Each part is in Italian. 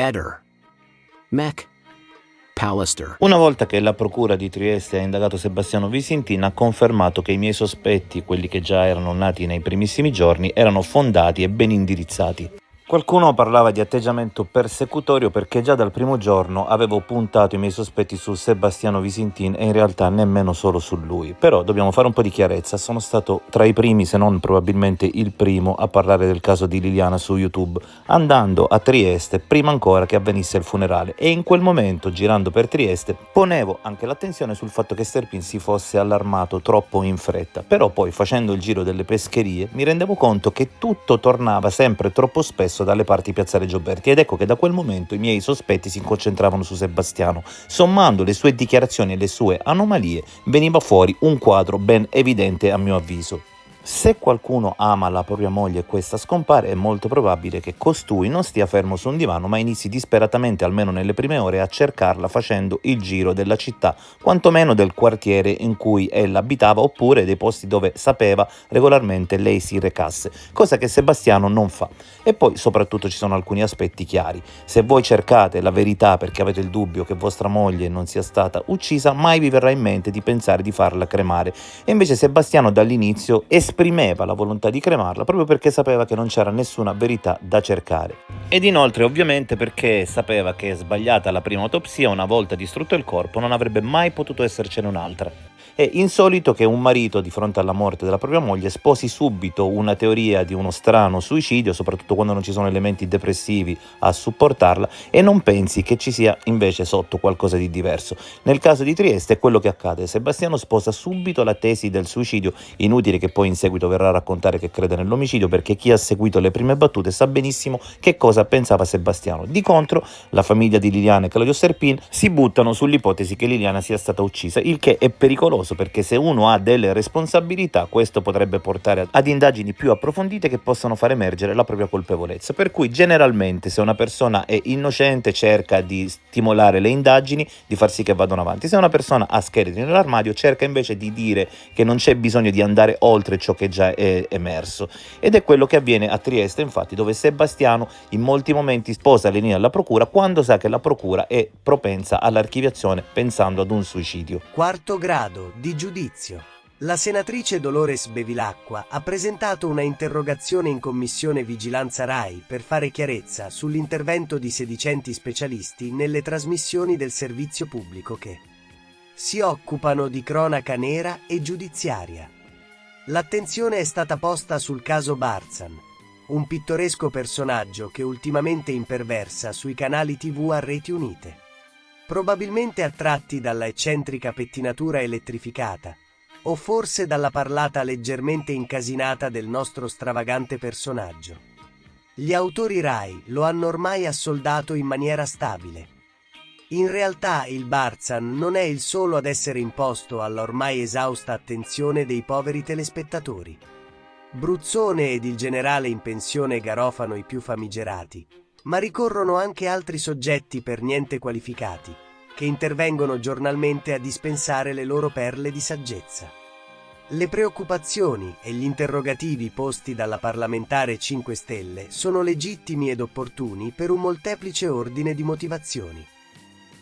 Eder. Mech. Pallister. Una volta che la procura di Trieste ha indagato Sebastiano Visintin, ha confermato che i miei sospetti, quelli che già erano nati nei primissimi giorni, erano fondati e ben indirizzati. Qualcuno parlava di atteggiamento persecutorio perché già dal primo giorno avevo puntato i miei sospetti su Sebastiano Visintin e in realtà nemmeno solo su lui. Però dobbiamo fare un po' di chiarezza, sono stato tra i primi, se non probabilmente il primo, a parlare del caso di Liliana su YouTube, andando a Trieste prima ancora che avvenisse il funerale, e in quel momento, girando per Trieste, ponevo anche l'attenzione sul fatto che Sterpin si fosse allarmato troppo in fretta. Però poi, facendo il giro delle pescherie, mi rendevo conto che tutto tornava sempre troppo spesso dalle parti Piazzale Gioberti, ed ecco che da quel momento i miei sospetti si concentravano su Sebastiano. Sommando le sue dichiarazioni e le sue anomalie, veniva fuori un quadro ben evidente a mio avviso. Se qualcuno ama la propria moglie e questa scompare, è molto probabile che costui non stia fermo su un divano, ma inizi disperatamente, almeno nelle prime ore, a cercarla facendo il giro della città, quantomeno del quartiere in cui ella abitava, oppure dei posti dove sapeva regolarmente lei si recasse, cosa che Sebastiano non fa. E poi soprattutto ci sono alcuni aspetti chiari. Se voi cercate la verità perché avete il dubbio che vostra moglie non sia stata uccisa, mai vi verrà in mente di pensare di farla cremare. E invece Sebastiano dall'inizio esprimeva la volontà di cremarla proprio perché sapeva che non c'era nessuna verità da cercare. Ed inoltre ovviamente perché sapeva che, sbagliata la prima autopsia, una volta distrutto il corpo non avrebbe mai potuto essercene un'altra. È insolito che un marito, di fronte alla morte della propria moglie, sposi subito una teoria di uno strano suicidio, soprattutto quando non ci sono elementi depressivi a supportarla, e non pensi che ci sia invece sotto qualcosa di diverso. Nel caso di Trieste è quello che accade. Sebastiano sposa subito la tesi del suicidio, inutile che poi in seguito verrà a raccontare che crede nell'omicidio, perché chi ha seguito le prime battute sa benissimo che cosa pensava Sebastiano. Di contro, la famiglia di Liliana e Claudio Sterpin si buttano sull'ipotesi che Liliana sia stata uccisa, il che è pericoloso, perché se uno ha delle responsabilità, questo potrebbe portare ad indagini più approfondite che possano far emergere la propria colpevolezza. Per cui generalmente, se una persona è innocente, cerca di stimolare le indagini, di far sì che vadano avanti. Se una persona ha scheletri nell'armadio, cerca invece di dire che non c'è bisogno di andare oltre ciò che già è emerso. Ed è quello che avviene a Trieste, infatti, dove Sebastiano in molti momenti sposa le linee alla procura quando sa che la procura è propensa all'archiviazione, pensando ad un suicidio. Quarto grado di giudizio. La senatrice Dolores Bevilacqua ha presentato una interrogazione in Commissione Vigilanza Rai per fare chiarezza sull'intervento di sedicenti specialisti nelle trasmissioni del servizio pubblico che si occupano di cronaca nera e giudiziaria. L'attenzione è stata posta sul caso Barzan, un pittoresco personaggio che ultimamente imperversa sui canali TV a reti unite. Probabilmente attratti dalla eccentrica pettinatura elettrificata, o forse dalla parlata leggermente incasinata del nostro stravagante personaggio. Gli autori Rai lo hanno ormai assoldato in maniera stabile. In realtà il Barzan non è il solo ad essere imposto alla ormai esausta attenzione dei poveri telespettatori. Bruzzone ed il generale in pensione Garofano i più famigerati, ma ricorrono anche altri soggetti per niente qualificati, che intervengono giornalmente a dispensare le loro perle di saggezza. Le preoccupazioni e gli interrogativi posti dalla parlamentare 5 Stelle sono legittimi ed opportuni per un molteplice ordine di motivazioni.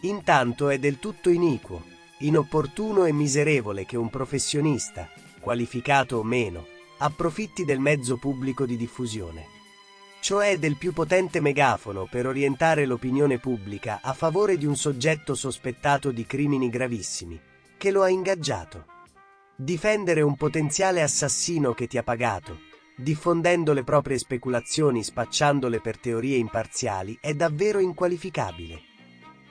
Intanto è del tutto iniquo, inopportuno e miserevole che un professionista, qualificato o meno, approfitti del mezzo pubblico di diffusione, cioè del più potente megafono, per orientare l'opinione pubblica a favore di un soggetto sospettato di crimini gravissimi, che lo ha ingaggiato. Difendere un potenziale assassino che ti ha pagato, diffondendo le proprie speculazioni spacciandole per teorie imparziali, è davvero inqualificabile.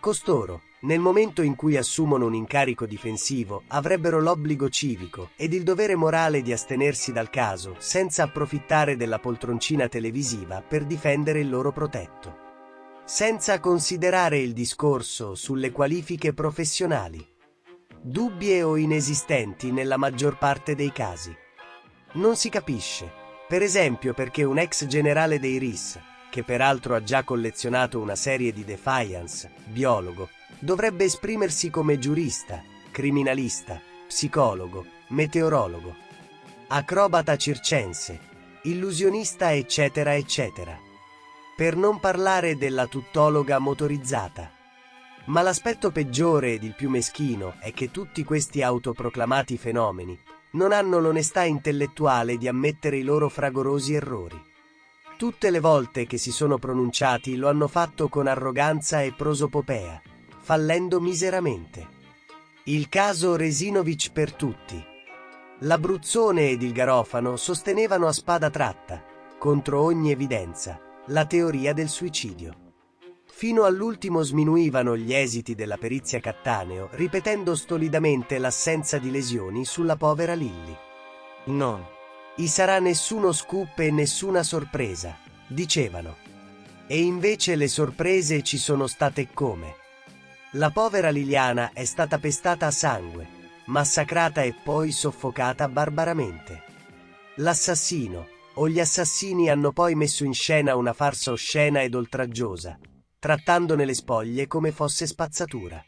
Costoro, nel momento in cui assumono un incarico difensivo, avrebbero l'obbligo civico ed il dovere morale di astenersi dal caso senza approfittare della poltroncina televisiva per difendere il loro protetto. Senza considerare il discorso sulle qualifiche professionali, dubbie o inesistenti nella maggior parte dei casi. Non si capisce, per esempio, perché un ex generale dei RIS, che peraltro ha già collezionato una serie di defiance, biologo, dovrebbe esprimersi come giurista, criminalista, psicologo, meteorologo, acrobata circense, illusionista, eccetera, eccetera. Per non parlare della tuttologa motorizzata. Ma l'aspetto peggiore ed il più meschino è che tutti questi autoproclamati fenomeni non hanno l'onestà intellettuale di ammettere i loro fragorosi errori. Tutte le volte che si sono pronunciati lo hanno fatto con arroganza e prosopopea, fallendo miseramente. Il caso Resinovic per tutti. L'Abruzzone ed il Garofano sostenevano a spada tratta, contro ogni evidenza, la teoria del suicidio. Fino all'ultimo sminuivano gli esiti della perizia Cattaneo, ripetendo stolidamente l'assenza di lesioni sulla povera Lilly. Non gli sarà nessuno scoop e nessuna sorpresa, dicevano. E invece le sorprese ci sono state come. La povera Liliana è stata pestata a sangue, massacrata e poi soffocata barbaramente. L'assassino o gli assassini hanno poi messo in scena una farsa oscena ed oltraggiosa, trattandone le spoglie come fosse spazzatura.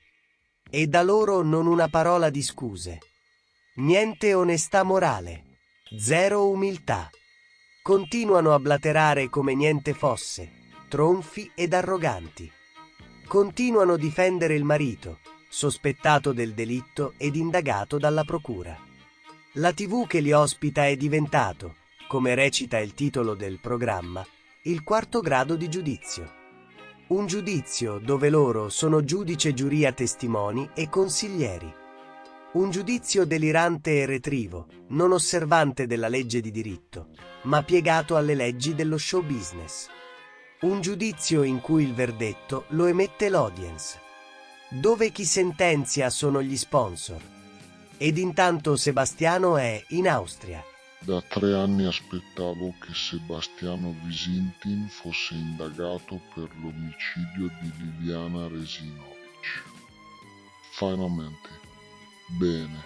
E da loro non una parola di scuse. Niente onestà morale, zero umiltà. Continuano a blaterare come niente fosse, tronfi ed arroganti. Continuano a difendere il marito, sospettato del delitto ed indagato dalla procura. La TV che li ospita è diventato, come recita il titolo del programma, il quarto grado di giudizio. Un giudizio dove loro sono giudice, giuria, testimoni e consiglieri. Un giudizio delirante e retrivo, non osservante della legge di diritto, ma piegato alle leggi dello show business. Un giudizio in cui il verdetto lo emette l'audience, dove chi sentenzia sono gli sponsor. Ed intanto Sebastiano è in Austria. Da 3 anni aspettavo che Sebastiano Visintin fosse indagato per l'omicidio di Liliana Resinovic. Finalmente. Bene.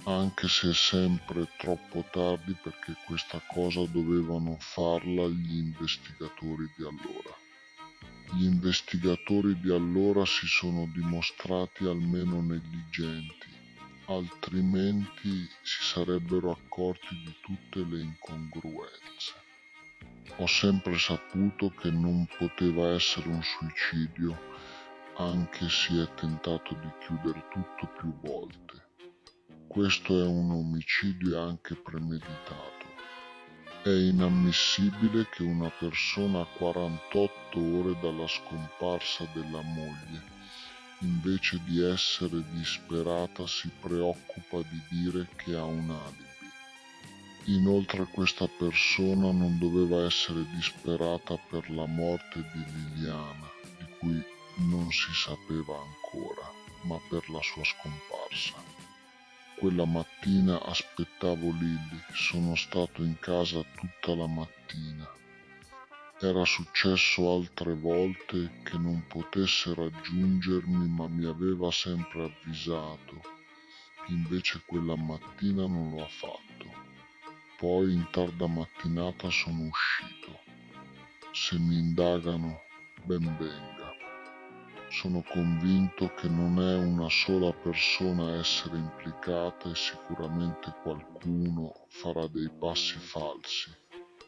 Anche se è sempre troppo tardi perché questa cosa dovevano farla gli investigatori di allora. Gli investigatori di allora si sono dimostrati almeno negligenti. Altrimenti si sarebbero accorti di tutte le incongruenze. Ho sempre saputo che non poteva essere un suicidio, anche si è tentato di chiudere tutto più volte. Questo è un omicidio anche premeditato. È inammissibile che una persona a 48 ore dalla scomparsa della moglie, invece di essere disperata, si preoccupa di dire che ha un alibi. Inoltre questa persona non doveva essere disperata per la morte di Liliana, di cui non si sapeva ancora, ma per la sua scomparsa. Quella mattina aspettavo Lilly, sono stato in casa tutta la mattina. Era successo altre volte che non potesse raggiungermi, ma mi aveva sempre avvisato. Invece quella mattina non lo ha fatto. Poi in tarda mattinata sono uscito. Se mi indagano, ben venga. Sono convinto che non è una sola persona a essere implicata e sicuramente qualcuno farà dei passi falsi,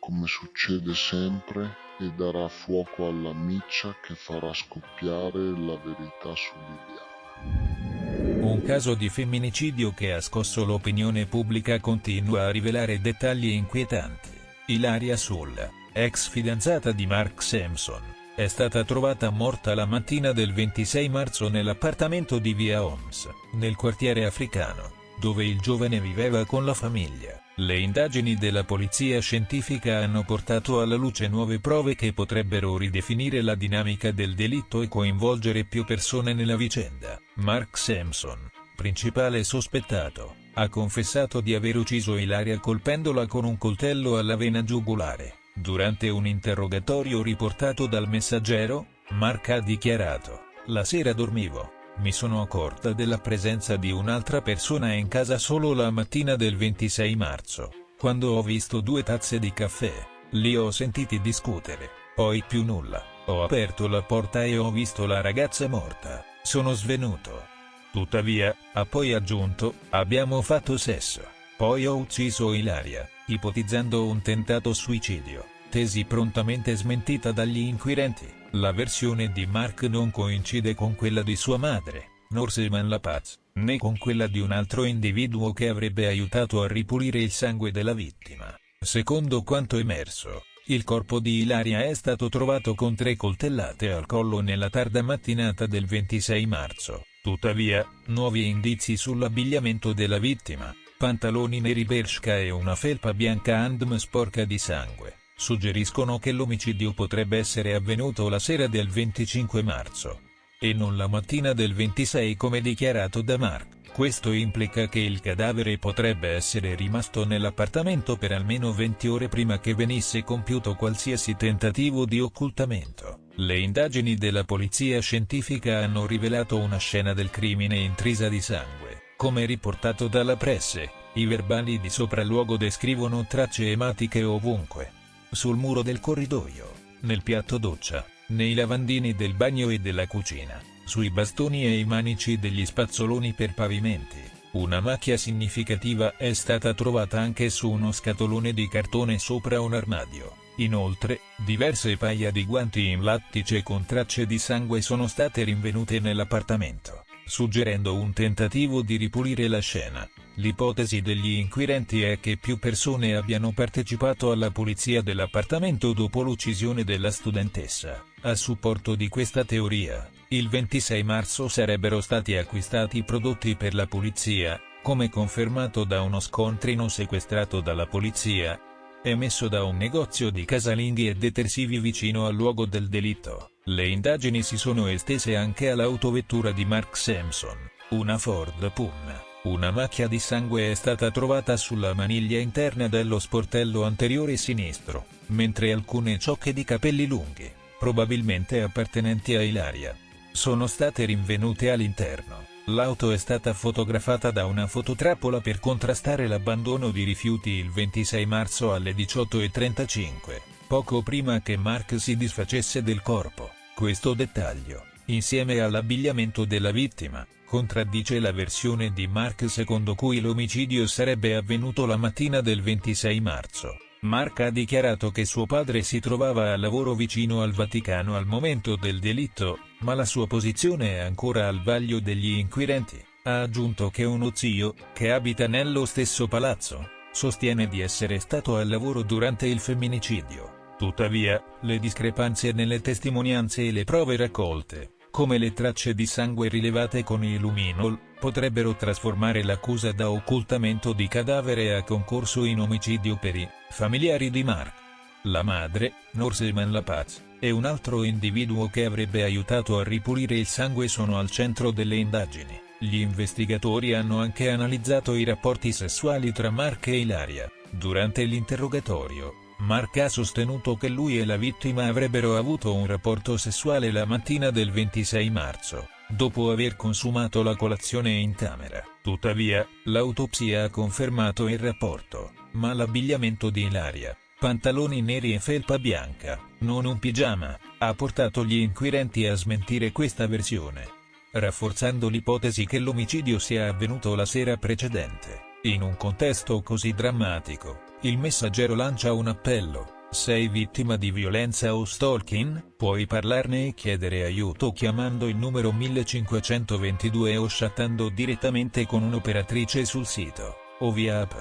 come succede sempre, e darà fuoco alla miccia che farà scoppiare la verità su Liliana. Un caso di femminicidio che ha scosso l'opinione pubblica continua a rivelare dettagli inquietanti. Ilaria Sulla, ex fidanzata di Mark Sampson, è stata trovata morta la mattina del 26 marzo nell'appartamento di Via Homs, nel quartiere africano, dove il giovane viveva con la famiglia. Le indagini della polizia scientifica hanno portato alla luce nuove prove che potrebbero ridefinire la dinamica del delitto e coinvolgere più persone nella vicenda. Mark Sampson, principale sospettato, ha confessato di aver ucciso Ilaria colpendola con un coltello alla vena giugulare. Durante un interrogatorio riportato dal Messaggero, Mark ha dichiarato: "La sera dormivo. Mi sono accorta della presenza di un'altra persona in casa solo la mattina del 26 marzo, quando ho visto 2 tazze di caffè, li ho sentiti discutere, poi più nulla, ho aperto la porta e ho visto la ragazza morta, sono svenuto. Tuttavia", ha poi aggiunto, "abbiamo fatto sesso, poi ho ucciso Ilaria, ipotizzando un tentato suicidio. tesi prontamente smentita dagli inquirenti. La versione di Mark non coincide con quella di sua madre, Norseman Lapaz, né con quella di un altro individuo che avrebbe aiutato a ripulire il sangue della vittima. Secondo quanto emerso, il corpo di Ilaria è stato trovato con 3 coltellate al collo nella tarda mattinata del 26 marzo. Tuttavia, nuovi indizi sull'abbigliamento della vittima, pantaloni neri Bershka e una felpa bianca Andm sporca di sangue, suggeriscono che l'omicidio potrebbe essere avvenuto la sera del 25 marzo, e non la mattina del 26 come dichiarato da Mark. Questo implica che il cadavere potrebbe essere rimasto nell'appartamento per almeno 20 ore prima che venisse compiuto qualsiasi tentativo di occultamento. Le indagini della polizia scientifica hanno rivelato una scena del crimine intrisa di sangue. Come riportato dalla presse, i verbali di sopralluogo descrivono tracce ematiche ovunque. Sul muro del corridoio, nel piatto doccia, nei lavandini del bagno e della cucina, sui bastoni e i manici degli spazzoloni per pavimenti. Una macchia significativa è stata trovata anche su uno scatolone di cartone sopra un armadio. Inoltre, diverse paia di guanti in lattice con tracce di sangue sono state rinvenute nell'appartamento, suggerendo un tentativo di ripulire la scena. L'ipotesi degli inquirenti è che più persone abbiano partecipato alla pulizia dell'appartamento dopo l'uccisione della studentessa. A supporto di questa teoria, il 26 marzo sarebbero stati acquistati prodotti per la pulizia, come confermato da uno scontrino sequestrato dalla polizia, emesso da un negozio di casalinghi e detersivi vicino al luogo del delitto. Le indagini si sono estese anche all'autovettura di Mark Sampson, una Ford Puma. Una macchia di sangue è stata trovata sulla maniglia interna dello sportello anteriore sinistro, mentre alcune ciocche di capelli lunghi, probabilmente appartenenti a Ilaria, sono state rinvenute all'interno. L'auto è stata fotografata da una fototrappola per contrastare l'abbandono di rifiuti il 26 marzo alle 18:35, poco prima che Mark si disfacesse del corpo. Questo dettaglio, insieme all'abbigliamento della vittima, contraddice la versione di Mark secondo cui l'omicidio sarebbe avvenuto la mattina del 26 marzo. Mark ha dichiarato che suo padre si trovava al lavoro vicino al Vaticano al momento del delitto, ma la sua posizione è ancora al vaglio degli inquirenti. Ha aggiunto che uno zio, che abita nello stesso palazzo, sostiene di essere stato al lavoro durante il femminicidio. Tuttavia, le discrepanze nelle testimonianze e le prove raccolte, come le tracce di sangue rilevate con il luminol, potrebbero trasformare l'accusa da occultamento di cadavere a concorso in omicidio per i familiari di Mark. La madre, Norseman Lapaz, e un altro individuo che avrebbe aiutato a ripulire il sangue sono al centro delle indagini. Gli investigatori hanno anche analizzato i rapporti sessuali tra Mark e Ilaria. Durante l'interrogatorio, Mark ha sostenuto che lui e la vittima avrebbero avuto un rapporto sessuale la mattina del 26 marzo, dopo aver consumato la colazione in camera. Tuttavia, l'autopsia ha confermato il rapporto, ma l'abbigliamento di Ilaria, pantaloni neri e felpa bianca, non un pigiama, ha portato gli inquirenti a smentire questa versione, rafforzando l'ipotesi che l'omicidio sia avvenuto la sera precedente. In un contesto così drammatico, il Messaggero lancia un appello: sei vittima di violenza o stalking? Puoi parlarne e chiedere aiuto chiamando il numero 1522 o chattando direttamente con un'operatrice sul sito, o via app.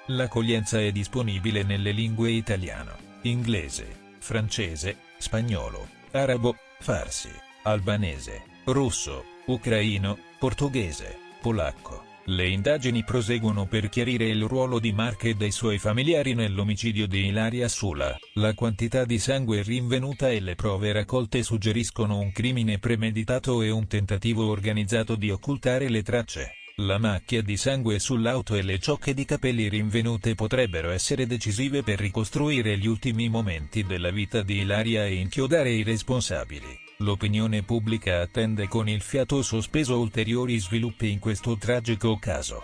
L'accoglienza è disponibile nelle lingue italiano, inglese, francese, spagnolo, arabo, farsi, albanese, russo, ucraino, portoghese, polacco. Le indagini proseguono per chiarire il ruolo di Mark e dei suoi familiari nell'omicidio di Ilaria Sula. La quantità di sangue rinvenuta e le prove raccolte suggeriscono un crimine premeditato e un tentativo organizzato di occultare le tracce. La macchia di sangue sull'auto e le ciocche di capelli rinvenute potrebbero essere decisive per ricostruire gli ultimi momenti della vita di Ilaria e inchiodare i responsabili. L'opinione pubblica attende con il fiato sospeso ulteriori sviluppi in questo tragico caso.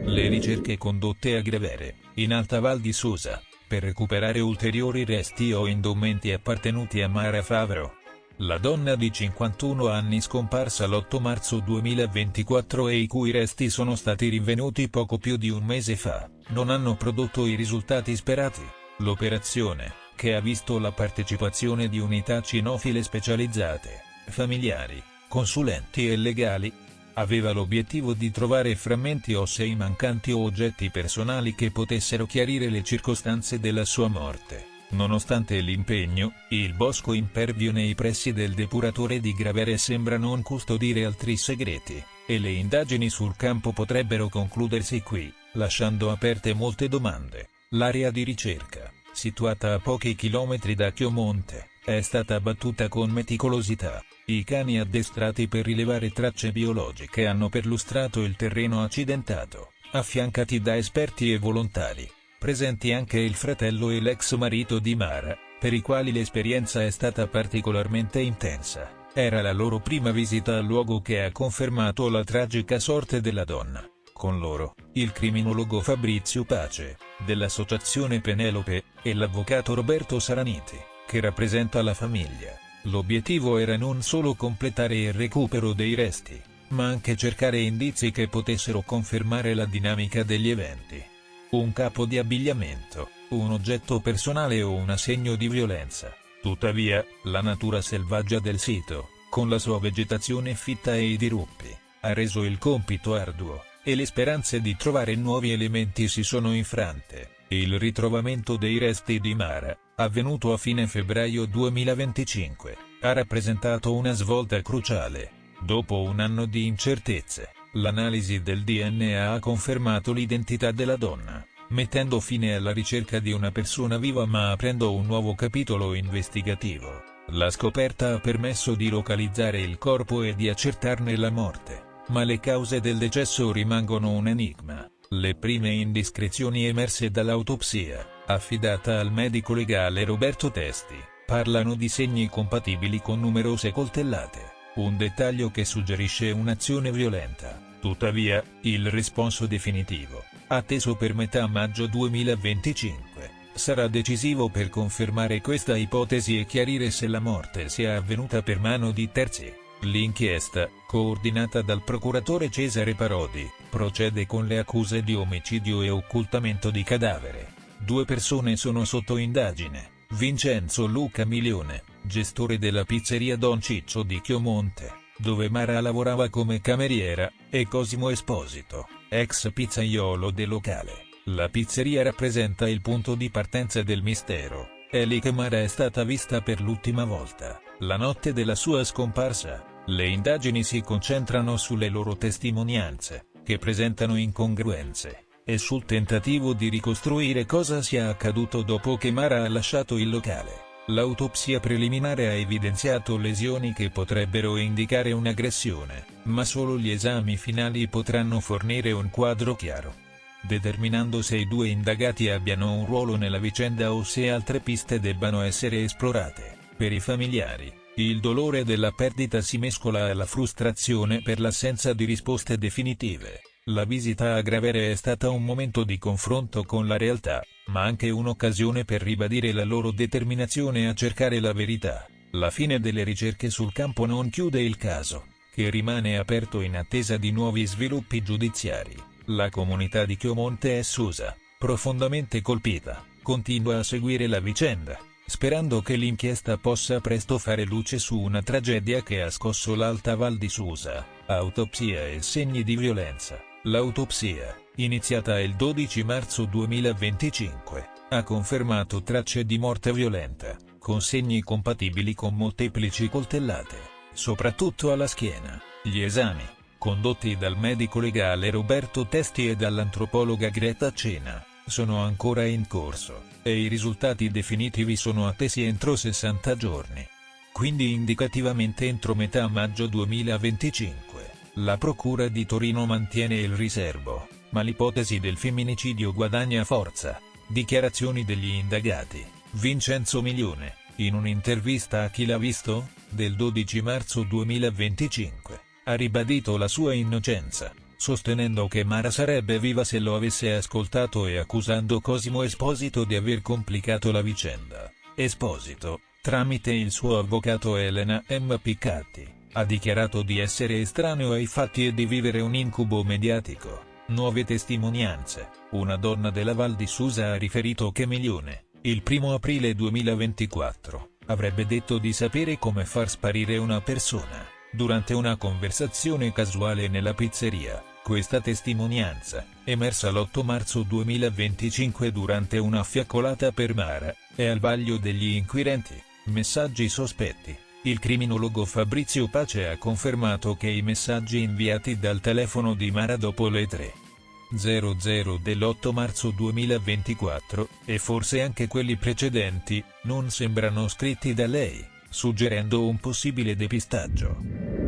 Le ricerche condotte a Grevere, in Alta Val di Susa, per recuperare ulteriori resti o indumenti appartenuti a Mara Favro. La donna di 51 anni scomparsa l'8 marzo 2024 e i cui resti sono stati rinvenuti poco più di un mese fa, non hanno prodotto i risultati sperati. L'operazione, che ha visto la partecipazione di unità cinofile specializzate, familiari, consulenti e legali. Aveva l'obiettivo di trovare frammenti ossei mancanti o oggetti personali che potessero chiarire le circostanze della sua morte. Nonostante l'impegno, il bosco impervio nei pressi del depuratore di Gravere sembra non custodire altri segreti, e le indagini sul campo potrebbero concludersi qui, lasciando aperte molte domande. L'area di ricerca, situata a pochi chilometri da Chiomonte, è stata battuta con meticolosità. I cani addestrati per rilevare tracce biologiche hanno perlustrato il terreno accidentato, affiancati da esperti e volontari. Presenti anche il fratello e l'ex marito di Mara, per i quali l'esperienza è stata particolarmente intensa. Era la loro prima visita al luogo che ha confermato la tragica sorte della donna. Con loro, il criminologo Fabrizio Pace, dell'associazione Penelope, e l'avvocato Roberto Saraniti, che rappresenta la famiglia. L'obiettivo era non solo completare il recupero dei resti, ma anche cercare indizi che potessero confermare la dinamica degli eventi. Un capo di abbigliamento, un oggetto personale o un assegno di violenza. Tuttavia, la natura selvaggia del sito, con la sua vegetazione fitta e i diruppi, ha reso il compito arduo, e le speranze di trovare nuovi elementi si sono infrante. Il ritrovamento dei resti di Mara, avvenuto a fine febbraio 2025, ha rappresentato una svolta cruciale. Dopo un anno di incertezze, l'analisi del DNA ha confermato l'identità della donna, mettendo fine alla ricerca di una persona viva ma aprendo un nuovo capitolo investigativo. La scoperta ha permesso di localizzare il corpo e di accertarne la morte, ma le cause del decesso rimangono un enigma. Le prime indiscrezioni emerse dall'autopsia, affidata al medico legale Roberto Testi, parlano di segni compatibili con numerose coltellate, un dettaglio che suggerisce un'azione violenta. Tuttavia, il responso definitivo, atteso per metà maggio 2025, sarà decisivo per confermare questa ipotesi e chiarire se la morte sia avvenuta per mano di terzi. L'inchiesta, coordinata dal procuratore Cesare Parodi, procede con le accuse di omicidio e occultamento di cadavere. 2 persone sono sotto indagine: Vincenzo Luca Milione, gestore della pizzeria Don Ciccio di Chiomonte, dove Mara lavorava come cameriera, e Cosimo Esposito, ex pizzaiolo del locale. La pizzeria rappresenta il punto di partenza del mistero. È lì che Mara è stata vista per l'ultima volta, la notte della sua scomparsa. Le indagini si concentrano sulle loro testimonianze, che presentano incongruenze, e sul tentativo di ricostruire cosa sia accaduto dopo che Mara ha lasciato il locale. L'autopsia preliminare ha evidenziato lesioni che potrebbero indicare un'aggressione, ma solo gli esami finali potranno fornire un quadro chiaro, determinando se i 2 indagati abbiano un ruolo nella vicenda o se altre piste debbano essere esplorate. Per i familiari, il dolore della perdita si mescola alla frustrazione per l'assenza di risposte definitive. La visita a Gravere è stata un momento di confronto con la realtà, ma anche un'occasione per ribadire la loro determinazione a cercare la verità. La fine delle ricerche sul campo non chiude il caso, che rimane aperto in attesa di nuovi sviluppi giudiziari. La comunità di Chiomonte è Susa, profondamente colpita, continua a seguire la vicenda, sperando che l'inchiesta possa presto fare luce su una tragedia che ha scosso l'Alta Val di Susa. Autopsia e segni di violenza. L'autopsia, iniziata il 12 marzo 2025, ha confermato tracce di morte violenta, con segni compatibili con molteplici coltellate, soprattutto alla schiena. Gli esami, condotti dal medico legale Roberto Testi e dall'antropologa Greta Cena, sono ancora in corso, e i risultati definitivi sono attesi entro 60 giorni. Quindi indicativamente entro metà maggio 2025. La Procura di Torino mantiene il riservo, ma l'ipotesi del femminicidio guadagna forza. Dichiarazioni degli indagati. Vincenzo Milione, in un'intervista a Chi l'ha visto, del 12 marzo 2025, ha ribadito la sua innocenza, sostenendo che Mara sarebbe viva se lo avesse ascoltato e accusando Cosimo Esposito di aver complicato la vicenda. Esposito, tramite il suo avvocato Elena M. Piccatti, ha dichiarato di essere estraneo ai fatti e di vivere un incubo mediatico. Nuove testimonianze. Una donna della Val di Susa ha riferito che Milione, il 1° aprile 2024, avrebbe detto di sapere come far sparire una persona, durante una conversazione casuale nella pizzeria. Questa testimonianza, emersa l'8 marzo 2025 durante una fiaccolata per Mara, è al vaglio degli inquirenti. Messaggi sospetti. Il criminologo Fabrizio Pace ha confermato che i messaggi inviati dal telefono di Mara dopo le 3:00 dell'8 marzo 2024, e forse anche quelli precedenti, non sembrano scritti da lei, suggerendo un possibile depistaggio.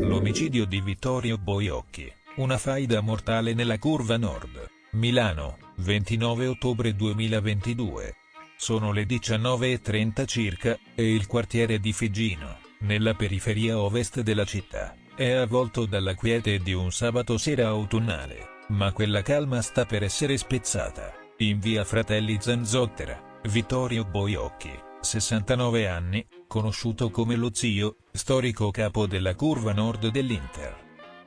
L'omicidio di Vittorio Boiocchi, una faida mortale nella Curva Nord, Milano, 29 ottobre 2022. Sono le 19:30 circa, e il quartiere di Figino, nella periferia ovest della città, è avvolto dalla quiete di un sabato sera autunnale, ma quella calma sta per essere spezzata. In via Fratelli Zanzottera, Vittorio Boiocchi, 69 anni, conosciuto come lo zio, storico capo della Curva Nord dell'Inter,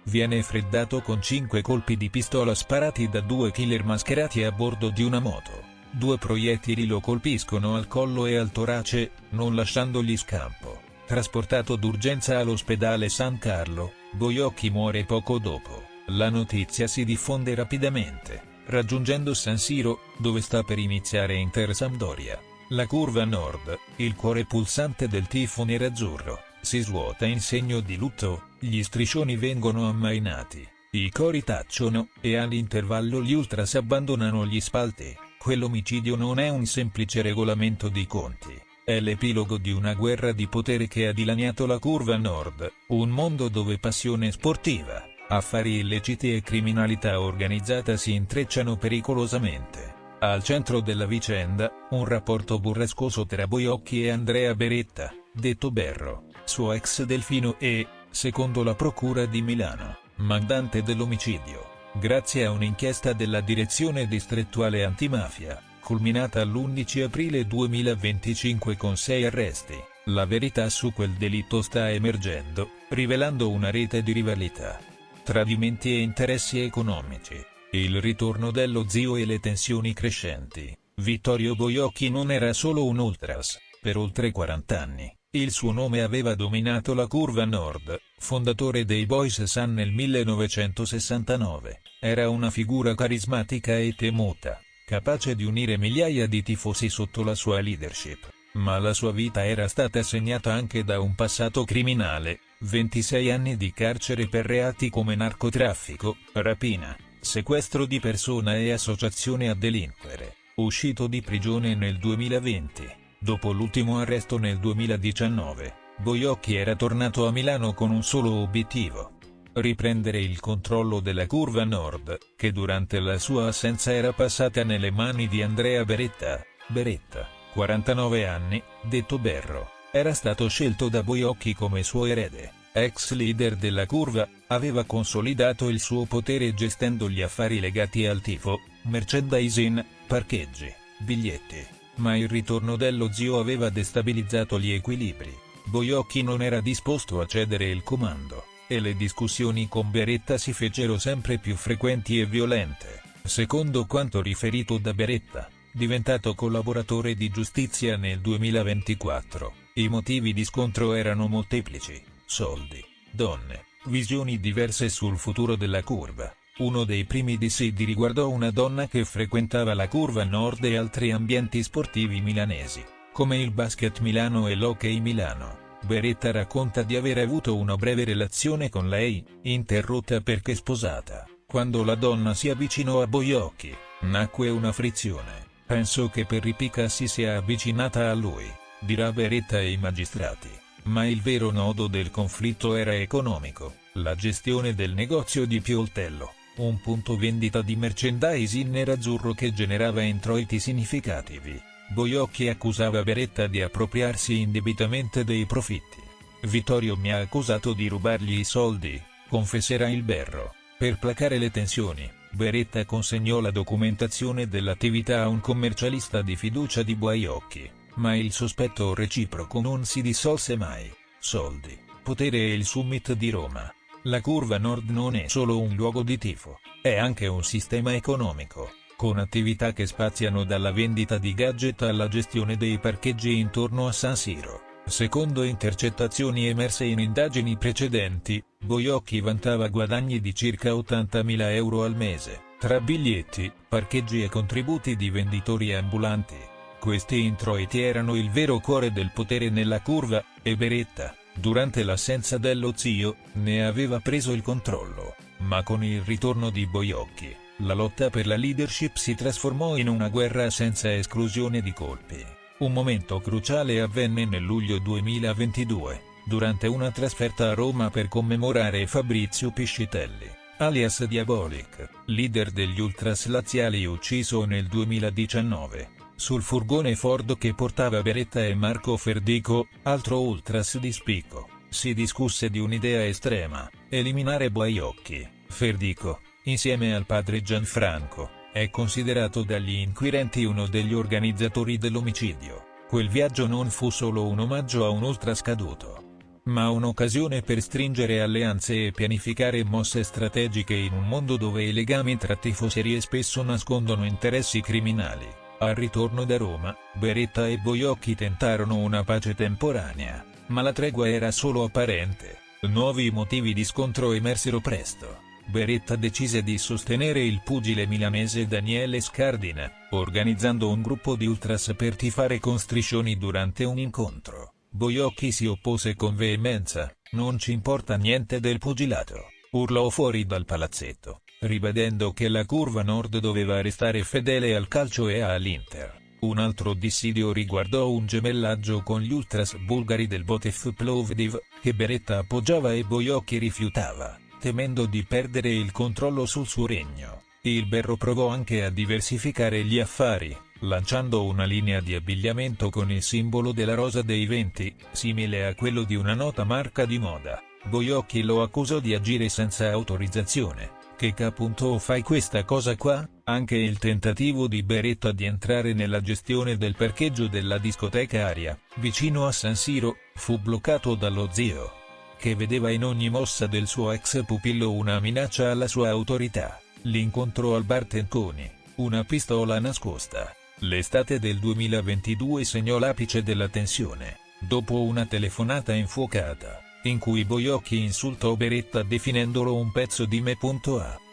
viene freddato con 5 colpi di pistola sparati da 2 killer mascherati a bordo di una moto. 2 proiettili lo colpiscono al collo e al torace, non lasciandogli scampo. Trasportato d'urgenza all'ospedale San Carlo, Boiocchi muore poco dopo. La notizia si diffonde rapidamente, raggiungendo San Siro, dove sta per iniziare Inter Sampdoria. La Curva Nord, il cuore pulsante del tifo nerazzurro, si svuota in segno di lutto, gli striscioni vengono ammainati, i cori tacciono, e all'intervallo gli ultras abbandonano gli spalti. Quell'omicidio non è un semplice regolamento di conti, è l'epilogo di una guerra di potere che ha dilaniato la Curva Nord, un mondo dove passione sportiva, affari illeciti e criminalità organizzata si intrecciano pericolosamente. Al centro della vicenda, un rapporto burrascoso tra Boiocchi e Andrea Beretta, detto Berro, suo ex delfino e, secondo la procura di Milano, mandante dell'omicidio. Grazie a un'inchiesta della Direzione Distrettuale Antimafia, culminata l'11 aprile 2025 con 6 arresti, la verità su quel delitto sta emergendo, rivelando una rete di rivalità, tradimenti e interessi economici, il ritorno dello zio e le tensioni crescenti. Vittorio Boiocchi non era solo un ultras, per oltre 40 anni. Il suo nome aveva dominato la Curva Nord, fondatore dei Boys Sun nel 1969, era una figura carismatica e temuta, capace di unire migliaia di tifosi sotto la sua leadership, ma la sua vita era stata segnata anche da un passato criminale, 26 anni di carcere per reati come narcotraffico, rapina, sequestro di persona e associazione a delinquere, uscito di prigione nel 2020. Dopo l'ultimo arresto nel 2019, Boiocchi era tornato a Milano con un solo obiettivo: riprendere il controllo della Curva Nord, che durante la sua assenza era passata nelle mani di Andrea Beretta. Beretta, 49 anni, detto Berro, era stato scelto da Boiocchi come suo erede. Ex leader della Curva, aveva consolidato il suo potere gestendo gli affari legati al tifo, merchandising, parcheggi, biglietti. Ma il ritorno dello zio aveva destabilizzato gli equilibri. Boiocchi non era disposto a cedere il comando, e le discussioni con Beretta si fecero sempre più frequenti e violente. Secondo quanto riferito da Beretta, diventato collaboratore di giustizia nel 2024, i motivi di scontro erano molteplici: soldi, donne, visioni diverse sul futuro della Curva. Uno dei primi dissidi riguardò una donna che frequentava la Curva Nord e altri ambienti sportivi milanesi, come il Basket Milano e l'Hockey Milano. Beretta racconta di aver avuto una breve relazione con lei, interrotta perché sposata. Quando la donna si avvicinò a Boiocchi, nacque una frizione. Penso che per ripicca si sia avvicinata a lui, dirà Beretta ai magistrati. Ma il vero nodo del conflitto era economico: la gestione del negozio di Pioltello, un punto vendita di merchandising nerazzurro che generava introiti significativi. Boiocchi accusava Beretta di appropriarsi indebitamente dei profitti. Vittorio mi ha accusato di rubargli i soldi, confesserà il Berro. Per placare le tensioni, Beretta consegnò la documentazione dell'attività a un commercialista di fiducia di Boiocchi, ma il sospetto reciproco non si dissolse mai. Soldi, potere e il summit di Roma. La Curva Nord non è solo un luogo di tifo, è anche un sistema economico. con attività che spaziano dalla vendita di gadget alla gestione dei parcheggi intorno a San Siro. Secondo intercettazioni emerse in indagini precedenti, Boiocchi vantava guadagni di circa 80.000 euro al mese, tra biglietti, parcheggi e contributi di venditori ambulanti. Questi introiti erano il vero cuore del potere nella curva, e Beretta, durante l'assenza dello zio, ne aveva preso il controllo. Ma con il ritorno di Boiocchi, la lotta per la leadership si trasformò in una guerra senza esclusione di colpi. Un momento cruciale avvenne nel luglio 2022, durante una trasferta a Roma per commemorare Fabrizio Piscitelli, alias Diabolic, leader degli ultras laziali ucciso nel 2019. Sul furgone Ford che portava Beretta e Marco Ferdico, altro ultras di spicco, si discusse di un'idea estrema: eliminare Boiocchi. Ferdico, insieme al padre Gianfranco, è considerato dagli inquirenti uno degli organizzatori dell'omicidio. Quel viaggio non fu solo un omaggio a un ultras caduto, ma un'occasione per stringere alleanze e pianificare mosse strategiche in un mondo dove i legami tra tifoserie spesso nascondono interessi criminali. Al ritorno da Roma, Beretta e Boiocchi tentarono una pace temporanea, ma la tregua era solo apparente. Nuovi motivi di scontro emersero presto. Beretta decise di sostenere il pugile milanese Daniele Scardina, organizzando un gruppo di ultras per tifare con striscioni durante un incontro. Boiocchi si oppose con veemenza: "Non ci importa niente del pugilato", urlò fuori dal palazzetto, ribadendo che la curva nord doveva restare fedele al calcio e all'Inter. Un altro dissidio riguardò un gemellaggio con gli ultras bulgari del Botev Plovdiv, che Beretta appoggiava e Boiocchi rifiutava, temendo di perdere il controllo sul suo regno. Il Berro provò anche a diversificare gli affari, lanciando una linea di abbigliamento con il simbolo della Rosa dei Venti, simile a quello di una nota marca di moda. Boiocchi lo accusò di agire senza autorizzazione. "Che appunto fai questa cosa qua?" Anche il tentativo di Beretta di entrare nella gestione del parcheggio della discoteca Aria, vicino a San Siro, fu bloccato dallo zio, che vedeva in ogni mossa del suo ex pupillo una minaccia alla sua autorità. L'incontro al bar Tenconi, una pistola nascosta. L'estate del 2022 segnò l'apice della tensione, dopo una telefonata infuocata, in cui Boiocchi insultò Beretta definendolo un pezzo di me.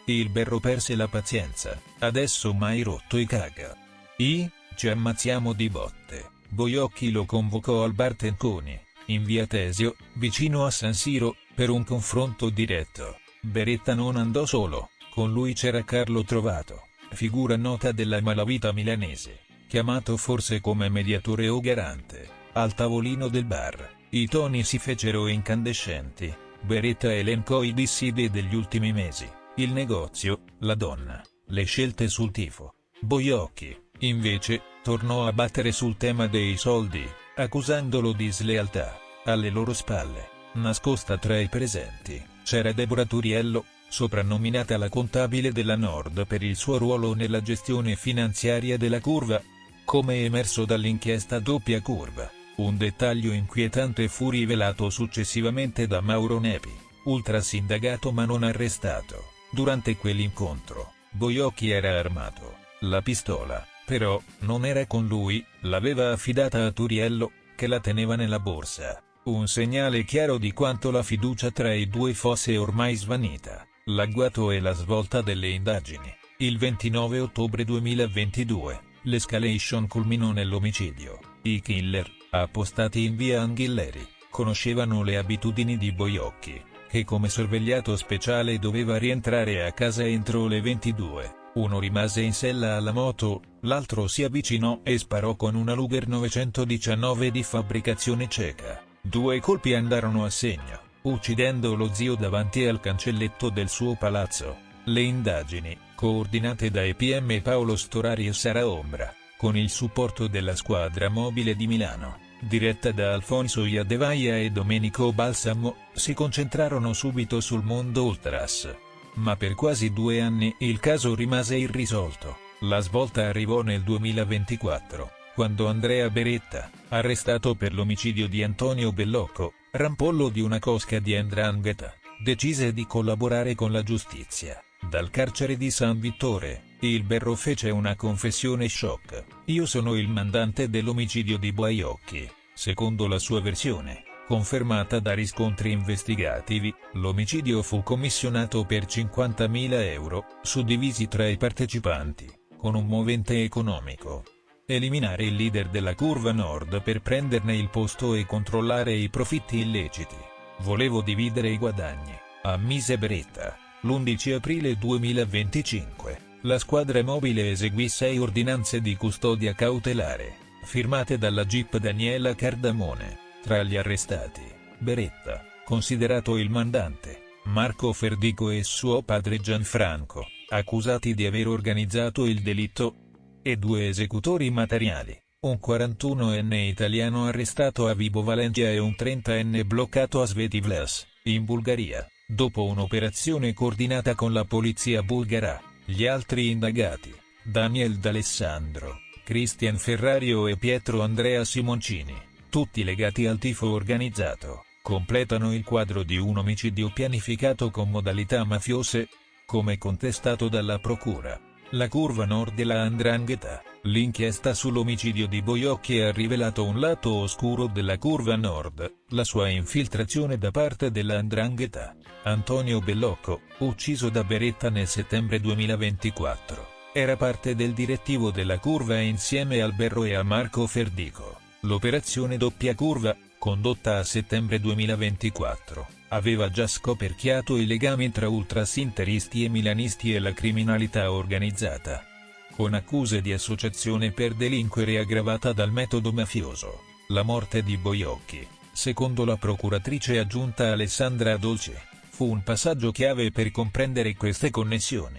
Il Berro perse la pazienza: "Adesso m'hai rotto i caga. Ci ammazziamo di botte." Boiocchi lo convocò al bar Tenconi, in via Tesio, vicino a San Siro, per un confronto diretto. Beretta non andò solo, con lui c'era Carlo Trovato, figura nota della malavita milanese, chiamato forse come mediatore o garante. Al tavolino del bar, i toni si fecero incandescenti. Beretta elencò i dissidi degli ultimi mesi: il negozio, la donna, le scelte sul tifo. Boiocchi, invece, tornò a battere sul tema dei soldi, accusandolo di slealtà. Alle loro spalle, nascosta tra i presenti, c'era Deborah Turiello, soprannominata la contabile della Nord per il suo ruolo nella gestione finanziaria della curva. Come emerso dall'inchiesta Doppia Curva, un dettaglio inquietante fu rivelato successivamente da Mauro Nepi, ultras indagato ma non arrestato. Durante quell'incontro, Boiocchi era armato. La pistola, però, non era con lui, l'aveva affidata a Turiello, che la teneva nella borsa. Un segnale chiaro di quanto la fiducia tra i due fosse ormai svanita. L'agguato e la svolta delle indagini. Il 29 ottobre 2022, l'escalation culminò nell'omicidio. I killer, appostati in via Anghilleri, conoscevano le abitudini di Boiocchi, che come sorvegliato speciale doveva rientrare a casa entro le 22. Uno rimase in sella alla moto, l'altro si avvicinò e sparò con una Luger 919 di fabbricazione ceca. 2 colpi andarono a segno, uccidendo lo zio davanti al cancelletto del suo palazzo. Le indagini, coordinate da EPM Paolo Storari e Sara Ombra, con il supporto della squadra mobile di Milano, diretta da Alfonso Iadevaia e Domenico Balsamo, si concentrarono subito sul mondo ultras. Ma per quasi 2 anni il caso rimase irrisolto. La svolta arrivò nel 2024, quando Andrea Beretta, arrestato per l'omicidio di Antonio Bellocco, rampollo di una cosca di 'ndrangheta, decise di collaborare con la giustizia. Dal carcere di San Vittore, il Berro fece una confessione shock. Io sono il mandante dell'omicidio di Baiocchi. Secondo la sua versione, confermata da riscontri investigativi, l'omicidio fu commissionato per 50.000 euro, suddivisi tra i partecipanti, con un movente economico. Eliminare il leader della Curva Nord per prenderne il posto e controllare i profitti illeciti. Volevo dividere i guadagni, ammise Beretta. L'11 aprile 2025, la squadra mobile eseguì 6 ordinanze di custodia cautelare, firmate dalla GIP Daniela Cardamone. Tra gli arrestati, Beretta, considerato il mandante, Marco Ferdico e suo padre Gianfranco, accusati di aver organizzato il delitto, e 2 esecutori materiali, un 41enne italiano arrestato a Vibo Valentia e un 30enne bloccato a Svetivlas, in Bulgaria. Dopo un'operazione coordinata con la polizia bulgara, gli altri indagati, Daniel D'Alessandro, Cristian Ferrario e Pietro Andrea Simoncini, tutti legati al tifo organizzato, completano il quadro di un omicidio pianificato con modalità mafiose, come contestato dalla procura. La Curva Nord e la 'Ndrangheta. L'inchiesta sull'omicidio di Baiocchi ha rivelato un lato oscuro della Curva Nord, la sua infiltrazione da parte della 'Ndrangheta. Antonio Bellocco, ucciso da Beretta nel settembre 2024, era parte del direttivo della Curva insieme al Berro e a Marco Ferdico. L'operazione Doppia Curva, condotta a settembre 2024, aveva già scoperchiato i legami tra ultrasinteristi e milanisti e la criminalità organizzata, con accuse di associazione per delinquere aggravata dal metodo mafioso. La morte di Baiocchi, secondo la procuratrice aggiunta Alessandra Dolce, fu un passaggio chiave per comprendere queste connessioni.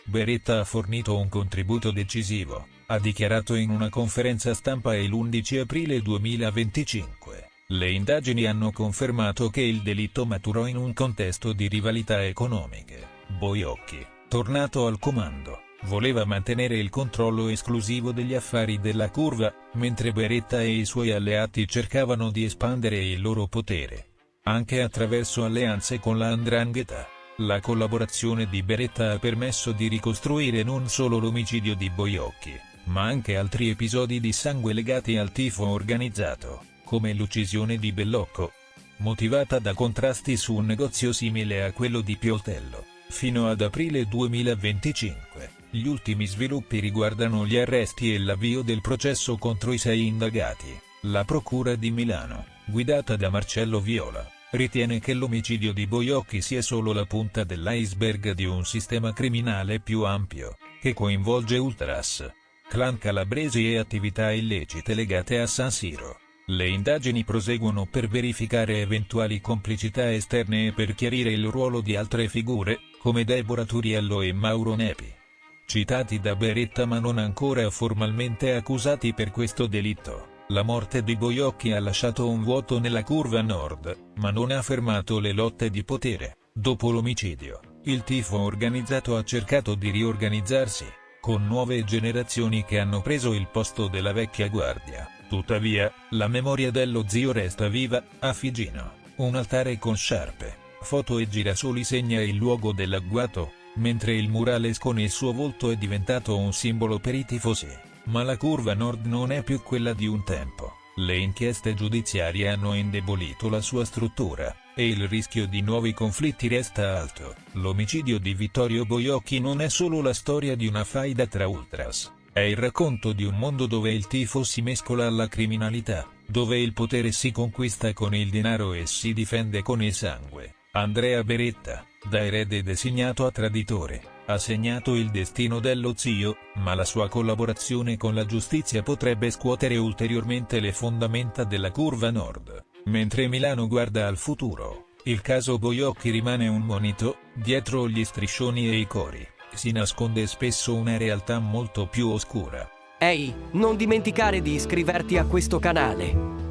Beretta ha fornito un contributo decisivo, ha dichiarato in una conferenza stampa l'11 aprile 2025. Le indagini hanno confermato che il delitto maturò in un contesto di rivalità economiche. Baiocchi, tornato al comando, voleva mantenere il controllo esclusivo degli affari della Curva, mentre Beretta e i suoi alleati cercavano di espandere il loro potere, anche attraverso alleanze con la 'Ndrangheta. La collaborazione di Beretta ha permesso di ricostruire non solo l'omicidio di Baiocchi, ma anche altri episodi di sangue legati al tifo organizzato, come l'uccisione di Bellocco, motivata da contrasti su un negozio simile a quello di Pioltello. Fino ad aprile 2025, gli ultimi sviluppi riguardano gli arresti e l'avvio del processo contro i 6 indagati. La Procura di Milano, guidata da Marcello Viola, ritiene che l'omicidio di Baiocchi sia solo la punta dell'iceberg di un sistema criminale più ampio, che coinvolge ultras, clan calabresi e attività illecite legate a San Siro. Le indagini proseguono per verificare eventuali complicità esterne e per chiarire il ruolo di altre figure, come Deborah Turiello e Mauro Nepi, citati da Beretta ma non ancora formalmente accusati per questo delitto. La morte di Baiocchi ha lasciato un vuoto nella Curva Nord, ma non ha fermato le lotte di potere. Dopo l'omicidio, il tifo organizzato ha cercato di riorganizzarsi, con nuove generazioni che hanno preso il posto della vecchia guardia. Tuttavia, la memoria dello zio resta viva. A Figino, un altare con sciarpe, foto e girasoli segna il luogo dell'agguato, mentre il murales con il suo volto è diventato un simbolo per i tifosi. Ma la Curva Nord non è più quella di un tempo. Le inchieste giudiziarie hanno indebolito la sua struttura, e il rischio di nuovi conflitti resta alto. L'omicidio di Vittorio Baiocchi non è solo la storia di una faida tra ultras, è il racconto di un mondo dove il tifo si mescola alla criminalità, dove il potere si conquista con il denaro e si difende con il sangue. Andrea Beretta, da erede designato a traditore, ha segnato il destino dello zio, ma la sua collaborazione con la giustizia potrebbe scuotere ulteriormente le fondamenta della Curva Nord. Mentre Milano guarda al futuro, il caso Baiocchi rimane un monito. Dietro gli striscioni e i cori, si nasconde spesso una realtà molto più oscura. Ehi, non dimenticare di iscriverti a questo canale.